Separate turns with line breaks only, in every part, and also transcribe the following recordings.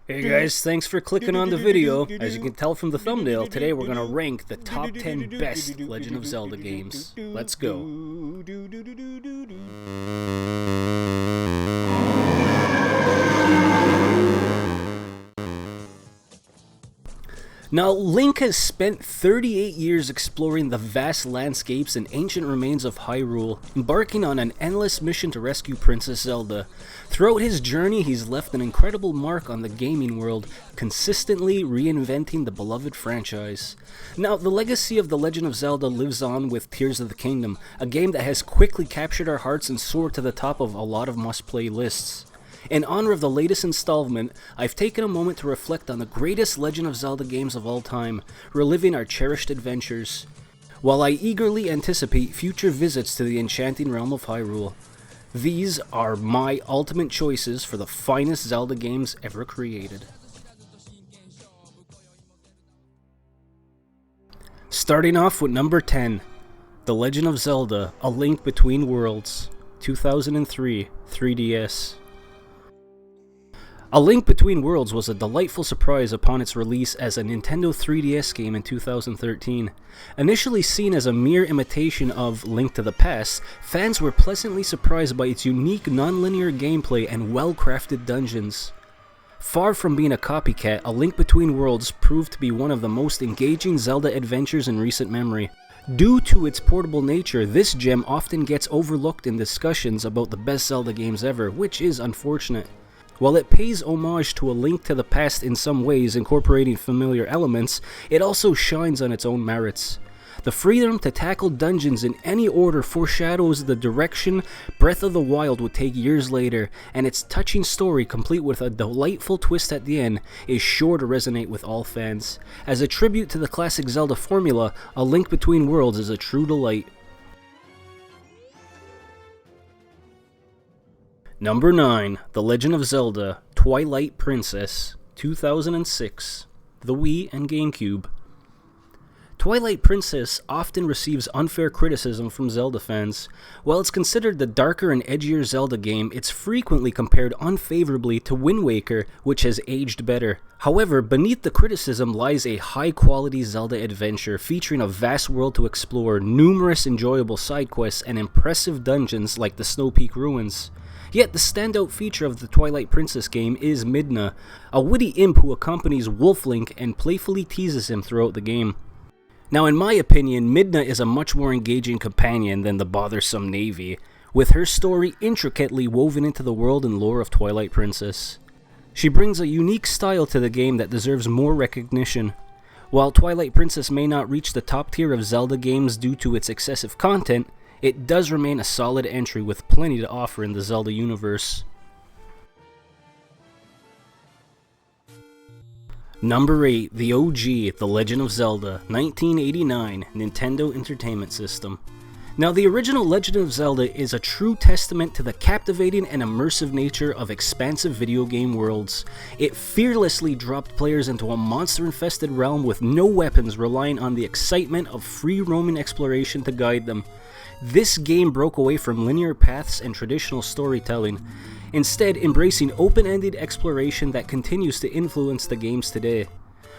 Hey guys, thanks for clicking on the video. As you can tell from the thumbnail, today we're gonna rank the top 10 best Legend of Zelda games. Let's go. Now, Link has spent 38 years exploring the vast landscapes and ancient remains of Hyrule, embarking on an endless mission to rescue Princess Zelda. Throughout his journey, he's left an incredible mark on the gaming world, consistently reinventing the beloved franchise. Now, the legacy of The Legend of Zelda lives on with Tears of the Kingdom, a game that has quickly captured our hearts and soared to the top of a lot of must-play lists. In honor of the latest installment, I've taken a moment to reflect on the greatest Legend of Zelda games of all time, reliving our cherished adventures, while I eagerly anticipate future visits to the enchanting realm of Hyrule. These are my ultimate choices for the finest Zelda games ever created. Starting off with number 10, The Legend of Zelda: A Link Between Worlds, 2003, 3DS. A Link Between Worlds was a delightful surprise upon its release as a Nintendo 3DS game in 2013. Initially seen as a mere imitation of Link to the Past, fans were pleasantly surprised by its unique non-linear gameplay and well-crafted dungeons. Far from being a copycat, A Link Between Worlds proved to be one of the most engaging Zelda adventures in recent memory. Due to its portable nature, this gem often gets overlooked in discussions about the best Zelda games ever, which is unfortunate. While it pays homage to A Link to the Past in some ways, incorporating familiar elements, it also shines on its own merits. The freedom to tackle dungeons in any order foreshadows the direction Breath of the Wild would take years later, and its touching story, complete with a delightful twist at the end, is sure to resonate with all fans. As a tribute to the classic Zelda formula, A Link Between Worlds is a true delight. Number 9, The Legend of Zelda: Twilight Princess, 2006, the Wii and GameCube. Twilight Princess often receives unfair criticism from Zelda fans. While it's considered the darker and edgier Zelda game, it's frequently compared unfavorably to Wind Waker, which has aged better. However, beneath the criticism lies a high-quality Zelda adventure featuring a vast world to explore, numerous enjoyable side quests, and impressive dungeons like the Snow Peak Ruins. Yet the standout feature of the Twilight Princess game is Midna, a witty imp who accompanies Wolf Link and playfully teases him throughout the game. Now, in my opinion, Midna is a much more engaging companion than the bothersome Navy, with her story intricately woven into the world and lore of Twilight Princess. She brings a unique style to the game that deserves more recognition. While Twilight Princess may not reach the top tier of Zelda games due to its excessive content, it does remain a solid entry with plenty to offer in the Zelda universe. Number 8, the OG, The Legend of Zelda, 1989, Nintendo Entertainment System. Now, the original Legend of Zelda is a true testament to the captivating and immersive nature of expansive video game worlds. It fearlessly dropped players into a monster-infested realm with no weapons, relying on the excitement of free-roaming exploration to guide them. This game broke away from linear paths and traditional storytelling, instead embracing open-ended exploration that continues to influence the games today.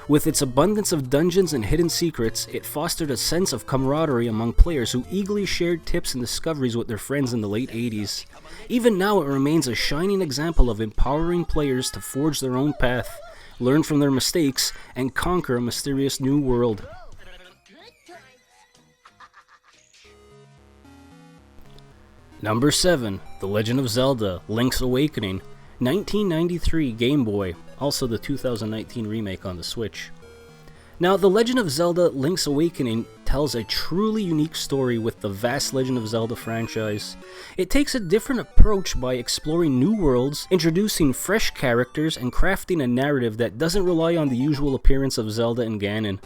With its abundance of dungeons and hidden secrets, it fostered a sense of camaraderie among players who eagerly shared tips and discoveries with their friends in the late 80s. Even now, it remains a shining example of empowering players to forge their own path, learn from their mistakes, and conquer a mysterious new world. Number 7, The Legend of Zelda: Link's Awakening, 1993 Game Boy, also the 2019 remake on the Switch. Now, The Legend of Zelda: Link's Awakening tells a truly unique story with the vast Legend of Zelda franchise. It takes a different approach by exploring new worlds, introducing fresh characters, and crafting a narrative that doesn't rely on the usual appearance of Zelda and Ganon.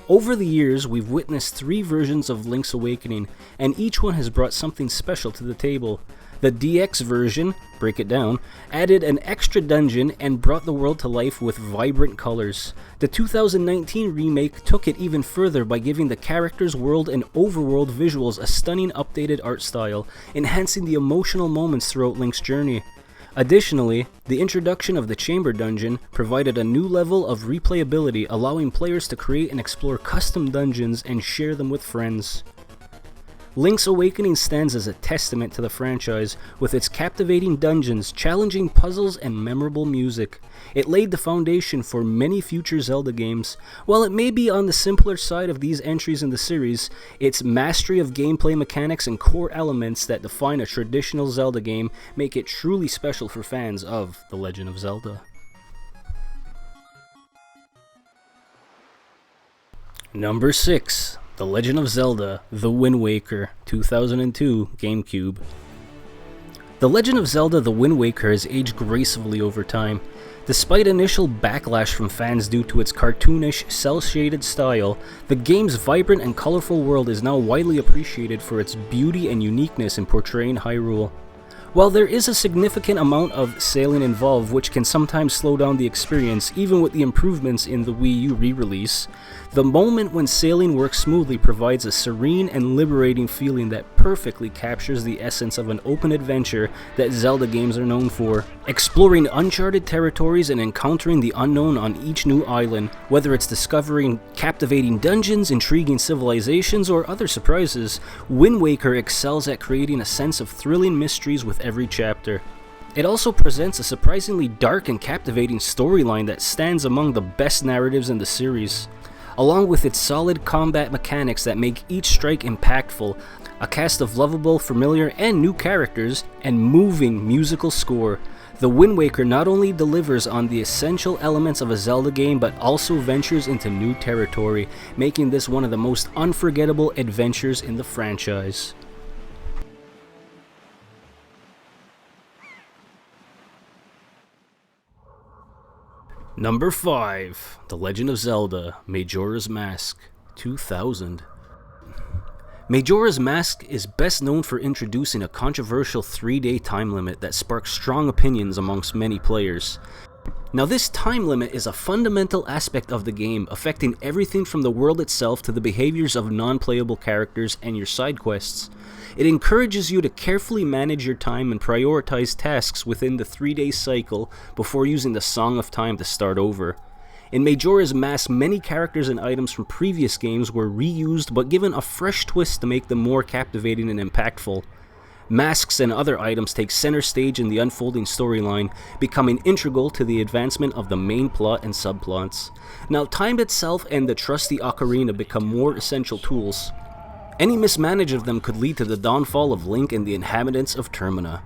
Over the years, we've witnessed 3 versions of Link's Awakening, and each one has brought something special to the table. The DX version, break it down, added an extra dungeon and brought the world to life with vibrant colors. The 2019 remake took it even further by giving the characters' world and overworld visuals a stunning updated art style, enhancing the emotional moments throughout Link's journey. Additionally, the introduction of the Chamber Dungeon provided a new level of replayability, allowing players to create and explore custom dungeons and share them with friends. Link's Awakening stands as a testament to the franchise, with its captivating dungeons, challenging puzzles, and memorable music. It laid the foundation for many future Zelda games. While it may be on the simpler side of these entries in the series, its mastery of gameplay mechanics and core elements that define a traditional Zelda game make it truly special for fans of The Legend of Zelda. Number 6. The Legend of Zelda: The Wind Waker, 2002, GameCube. The Legend of Zelda: The Wind Waker has aged gracefully over time. Despite initial backlash from fans due to its cartoonish, cel-shaded style, the game's vibrant and colorful world is now widely appreciated for its beauty and uniqueness in portraying Hyrule. While there is a significant amount of sailing involved, which can sometimes slow down the experience even with the improvements in the Wii U re-release, the moment when sailing works smoothly provides a serene and liberating feeling that perfectly captures the essence of an open adventure that Zelda games are known for. Exploring uncharted territories and encountering the unknown on each new island, whether it's discovering captivating dungeons, intriguing civilizations, or other surprises, Wind Waker excels at creating a sense of thrilling mysteries with every chapter. It also presents a surprisingly dark and captivating storyline that stands among the best narratives in the series. Along with its solid combat mechanics that make each strike impactful, a cast of lovable, familiar, and new characters, and moving musical score, The Wind Waker not only delivers on the essential elements of a Zelda game but also ventures into new territory, making this one of the most unforgettable adventures in the franchise. Number 5. The Legend of Zelda: Majora's Mask, 2000. Majora's Mask is best known for introducing a controversial 3-day time limit that sparked strong opinions amongst many players. Now, this time limit is a fundamental aspect of the game, affecting everything from the world itself to the behaviors of non-playable characters and your side quests. It encourages you to carefully manage your time and prioritize tasks within the 3-day cycle before using the Song of Time to start over. In Majora's Mask, many characters and items from previous games were reused but given a fresh twist to make them more captivating and impactful. Masks and other items take center stage in the unfolding storyline, becoming integral to the advancement of the main plot and subplots. Now, time itself and the trusty ocarina become more essential tools. Any mismanage of them could lead to the downfall of Link and the inhabitants of Termina.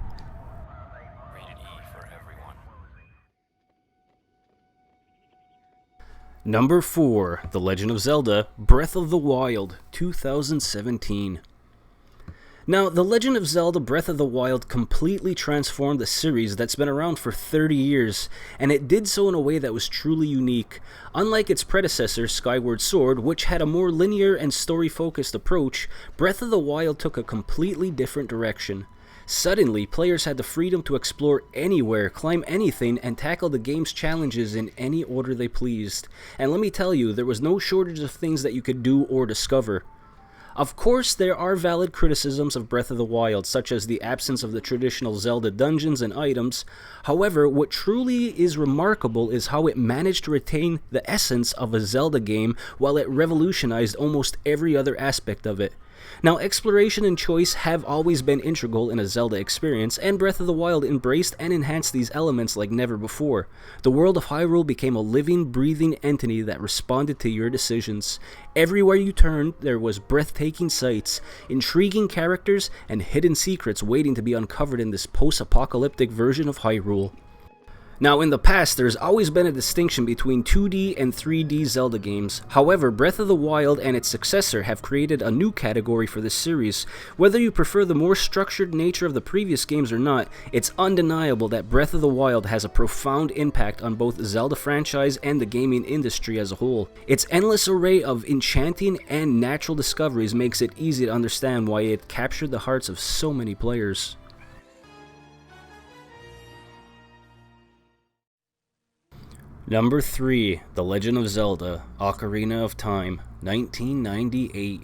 Number 4. The Legend of Zelda: Breath of the Wild, 2017. Now, The Legend of Zelda: Breath of the Wild completely transformed the series that's been around for 30 years, and it did so in a way that was truly unique. Unlike its predecessor, Skyward Sword, which had a more linear and story-focused approach, Breath of the Wild took a completely different direction. Suddenly, players had the freedom to explore anywhere, climb anything, and tackle the game's challenges in any order they pleased. And let me tell you, there was no shortage of things that you could do or discover. Of course, there are valid criticisms of Breath of the Wild, such as the absence of the traditional Zelda dungeons and items. However, what truly is remarkable is how it managed to retain the essence of a Zelda game while it revolutionized almost every other aspect of it. Now, exploration and choice have always been integral in a Zelda experience, and Breath of the Wild embraced and enhanced these elements like never before. The world of Hyrule became a living, breathing entity that responded to your decisions. Everywhere you turned, there was breathtaking sights, intriguing characters, and hidden secrets waiting to be uncovered in this post-apocalyptic version of Hyrule. Now, in the past, there's always been a distinction between 2D and 3D Zelda games. However, Breath of the Wild and its successor have created a new category for this series. Whether you prefer the more structured nature of the previous games or not, it's undeniable that Breath of the Wild has a profound impact on both the Zelda franchise and the gaming industry as a whole. Its endless array of enchanting and natural discoveries makes it easy to understand why it captured the hearts of so many players. Number 3. The Legend of Zelda: Ocarina of Time, 1998.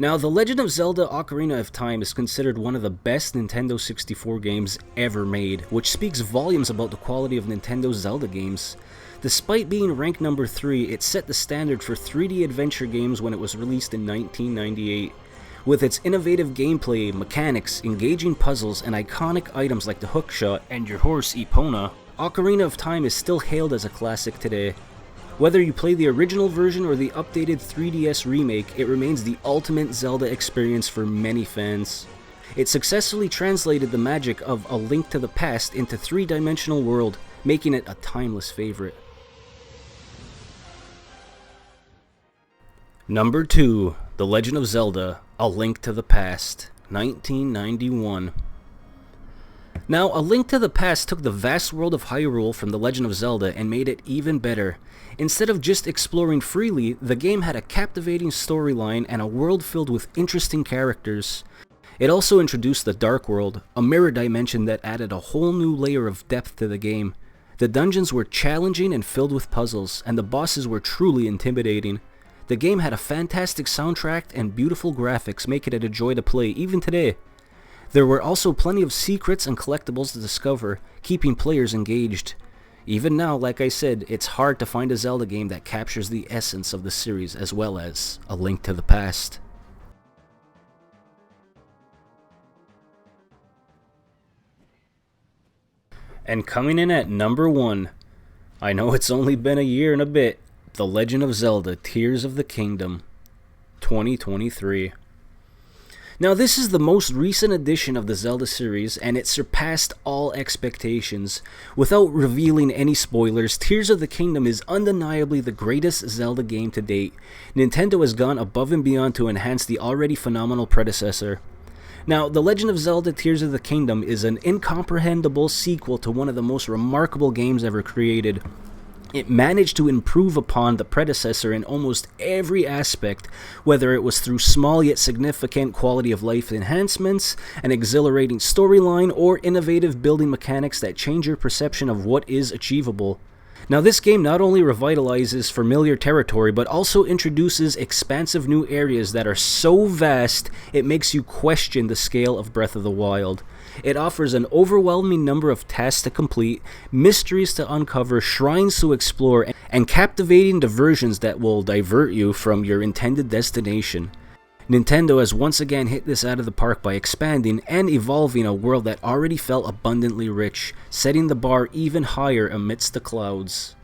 Now, The Legend of Zelda Ocarina of Time is considered one of the best Nintendo 64 games ever made, which speaks volumes about the quality of Nintendo's Zelda games. Despite being ranked number 3, it set the standard for 3D adventure games when it was released in 1998. With its innovative gameplay, mechanics, engaging puzzles, and iconic items like the hookshot and your horse Epona, Ocarina of Time is still hailed as a classic today. Whether you play the original version or the updated 3DS remake, it remains the ultimate Zelda experience for many fans. It successfully translated the magic of A Link to the Past into a three-dimensional world, making it a timeless favorite. Number 2, The Legend of Zelda, A Link to the Past, 1991. Now, A Link to the Past took the vast world of Hyrule from The Legend of Zelda and made it even better. Instead of just exploring freely, the game had a captivating storyline and a world filled with interesting characters. It also introduced the Dark World, a mirror dimension that added a whole new layer of depth to the game. The dungeons were challenging and filled with puzzles, and the bosses were truly intimidating. The game had a fantastic soundtrack and beautiful graphics, making it a joy to play even today. There were also plenty of secrets and collectibles to discover, keeping players engaged. Even now, like I said, it's hard to find a Zelda game that captures the essence of the series as well as A Link to the Past. And coming in at number 1, I know it's only been a year and a bit, The Legend of Zelda Tears of the Kingdom, 2023. Now, this is the most recent edition of the Zelda series, and it surpassed all expectations. Without revealing any spoilers, Tears of the Kingdom is undeniably the greatest Zelda game to date. Nintendo has gone above and beyond to enhance the already phenomenal predecessor. Now, The Legend of Zelda Tears of the Kingdom is an incomprehensible sequel to one of the most remarkable games ever created. It managed to improve upon the predecessor in almost every aspect, whether it was through small yet significant quality of life enhancements, an exhilarating storyline, or innovative building mechanics that change your perception of what is achievable. Now, this game not only revitalizes familiar territory, but also introduces expansive new areas that are so vast it makes you question the scale of Breath of the Wild. It offers an overwhelming number of tasks to complete, mysteries to uncover, shrines to explore, and captivating diversions that will divert you from your intended destination. Nintendo has once again hit this out of the park by expanding and evolving a world that already felt abundantly rich, setting the bar even higher amidst the clouds.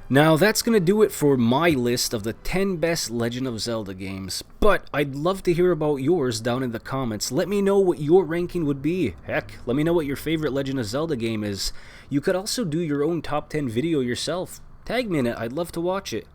Now, that's going to do it for my list of the 10 best Legend of Zelda games, but I'd love to hear about yours down in the comments. Let me know what your ranking would be. Heck, let me know what your favorite Legend of Zelda game is. You could also do your own top 10 video yourself. Tag me in it, I'd love to watch it.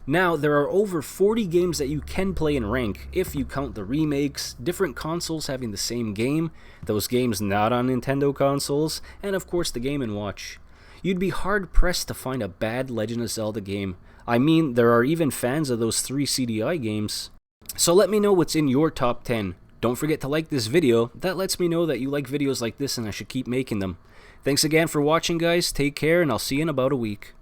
Now, there are over 40 games that you can play and rank, if you count the remakes, different consoles having the same game, those games not on Nintendo consoles, and of course the Game & Watch. You'd be hard-pressed to find a bad Legend of Zelda game. I mean, there are even fans of those 3 CDI games. So let me know what's in your top 10. Don't forget to like this video, that lets me know that you like videos like this and I should keep making them. Thanks again for watching, guys, take care, and I'll see you in about a week.